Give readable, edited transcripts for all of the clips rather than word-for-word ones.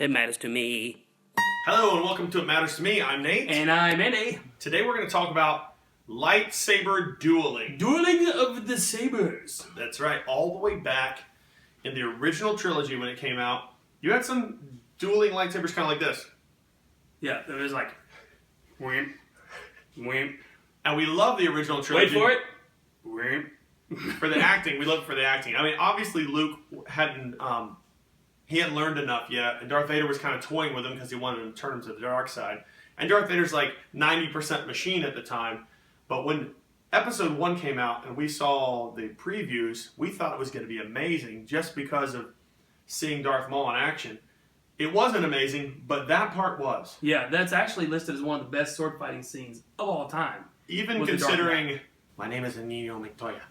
It matters to me. Hello and welcome to It Matters to Me. I'm Nate. And I'm Andy. Today we're going to talk about lightsaber dueling. Dueling of the Sabers. That's right. All the way back in the original trilogy when it came out, you had some dueling lightsabers kind of like this. Yeah, there was like... Wimp. Wimp. And we love the original trilogy. Wait for it. Wimp. For the acting. We love it for the acting. I mean, obviously Luke hadn't learned enough yet, and Darth Vader was kind of toying with him because he wanted him to turn him to the dark side. And Darth Vader's like 90% machine at the time. But when Episode 1 came out and we saw the previews, we thought it was going to be amazing just because of seeing Darth Maul in action. It wasn't amazing, but that part was. Yeah, that's actually listed as one of the best sword fighting scenes of all time. Even considering, my name is Inigo Montoya.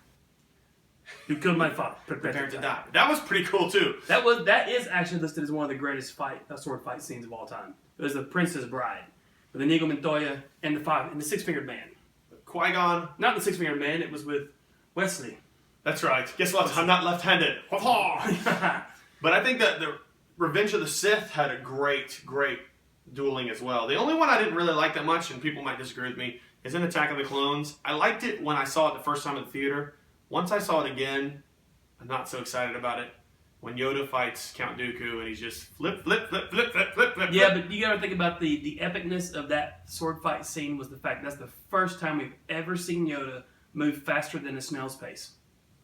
You killed my father. Prepare to die. That was pretty cool too. That is actually listed as one of the greatest sword fight scenes of all time. It was the Princess Bride with Inigo Montoya and the Six-Fingered Man. Qui-Gon. Not the Six-Fingered Man. It was with Wesley. That's right. Guess what? I'm not left-handed. But I think that the Revenge of the Sith had a great dueling as well. The only one I didn't really like that much, and people might disagree with me, is in Attack of the Clones. I liked it when I saw it the first time in the theater. Once I saw it again, I'm not so excited about it. When Yoda fights Count Dooku and he's just flip. Yeah, but you gotta think about the epicness of that sword fight scene was the fact that's the first time we've ever seen Yoda move faster than a snail's pace.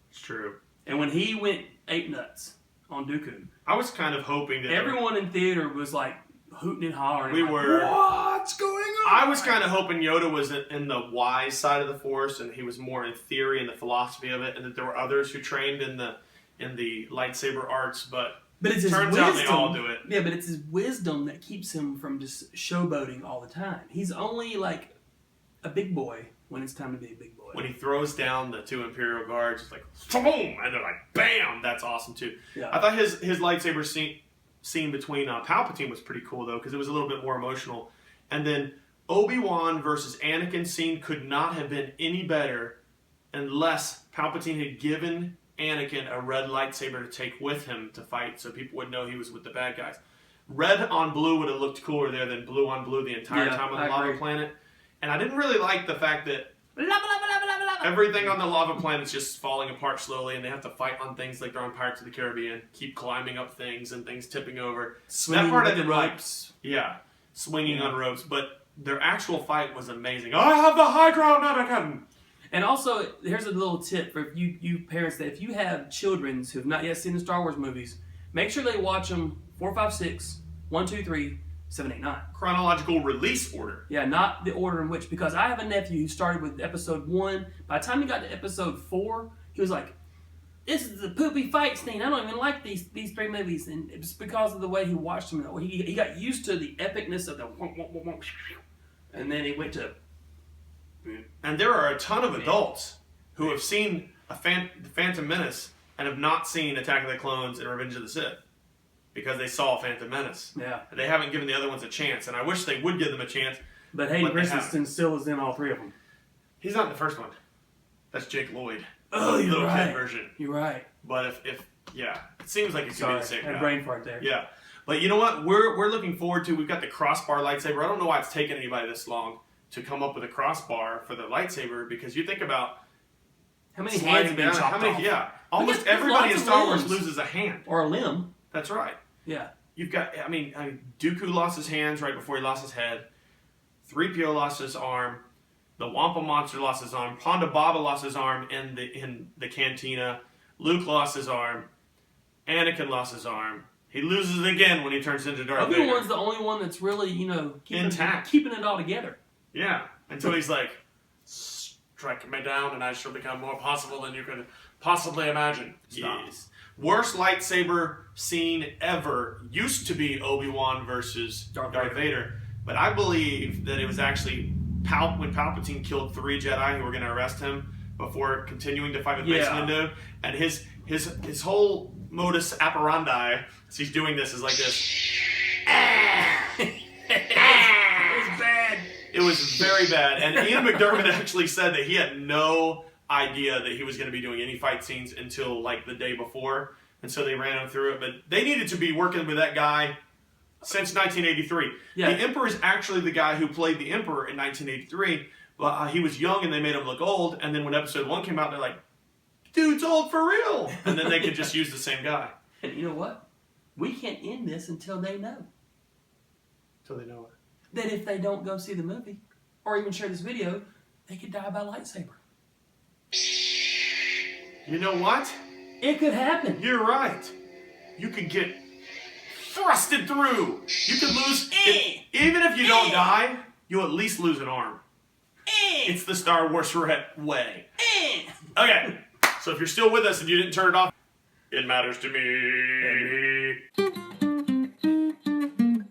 It's true. And when he went ape nuts on Dooku, I was kind of hoping that everyone in theater was like hooting and hollering. We were. What's going on? I was kind of hoping Yoda was in the wise side of the Force, and he was more in theory and the philosophy of it, and that there were others who trained in the lightsaber arts. But it's his turns out they all do it. Yeah, but it's his wisdom that keeps him from just showboating all the time. He's only like a big boy when it's time to be a big boy. When he throws down the two Imperial guards, it's like boom, and they're like bam. That's awesome too. Yeah. I thought his lightsaber scene between Palpatine was pretty cool though, because it was a little bit more emotional. And then Obi-Wan versus Anakin scene could not have been any better unless Palpatine had given Anakin a red lightsaber to take with him to fight, so people would know he was with the bad guys. Red on blue would have looked cooler there than blue on blue the entire time on the lava planet. And I didn't really like the fact that everything on the lava planet's just falling apart slowly, and they have to fight on things like they're on Pirates of the Caribbean, keep climbing up things and things tipping over. Swinging that part I with the didn't like. ropes. Yeah, swinging on ropes, but their actual fight was amazing. I have the high ground, Anakin! And also, here's a little tip for you parents that if you have children who have not yet seen the Star Wars movies, make sure they watch them 4, 5, 6, 1, 2, 3, 7, 8, 9. Chronological release order. Yeah, not the order in which, because I have a nephew who started with episode 1. By the time he got to episode 4, he was like, this is the poopy fight scene. I don't even like these 3 movies. And it's because of the way he watched them. He got used to the epicness of the and then he went to... And there are a ton of adults who have seen the Phantom Menace and have not seen Attack of the Clones and Revenge of the Sith because they saw Phantom Menace. Yeah. They haven't given the other ones a chance, and I wish they would give them a chance. But Hayden Christensen still is in all 3 of them. He's not in the first one. That's Jake Lloyd. Oh, the you're little right. kid version. You're right. But if it seems like it's going to be the same guy. guy. Brain fart there. Yeah. But you know what? We're looking forward to, we've got the crossbar lightsaber. I don't know why it's taken anybody this long to come up with a crossbar for the lightsaber, because you think about how many hands have been chopped off? Yeah. Almost everybody in Star Wars loses a hand. Or a limb. That's right. Yeah. You've got, Dooku lost his hands right before he lost his head. 3PO lost his arm. The Wampa Monster lost his arm. Ponda Baba lost his arm in the cantina. Luke lost his arm. Anakin lost his arm. He loses it again when he turns into Darth Vader. Obi-Wan's the only one that's really, intact. Keeping it all together. Yeah. Until he's like, strike me down and I shall become more possible than you could possibly imagine. Stop. Yes. Worst lightsaber scene ever used to be Obi-Wan versus Darth Vader. But I believe that it was actually when Palpatine killed 3 Jedi who were going to arrest him before continuing to fight with Mace Windu. And his whole modus operandi as he's doing this is like this. It was very bad. And Ian McDiarmid actually said that he had no idea that he was going to be doing any fight scenes until like the day before. And so they ran him through it. But they needed to be working with that guy since 1983. Yeah. The Emperor is actually the guy who played the Emperor in 1983. But he was young and they made him look old. And then when episode 1 came out, they're like, dude's old for real. And then they could just use the same guy. And you know what? We can't end this until they know. Until they know it. That if they don't go see the movie or even share this video, they could die by lightsaber. You know what? It could happen. You're right. You could get thrusted through. You could lose. Even if you don't die, you'll at least lose an arm. It's the Star Wars way. Okay, so if you're still with us and you didn't turn it off, it matters to me.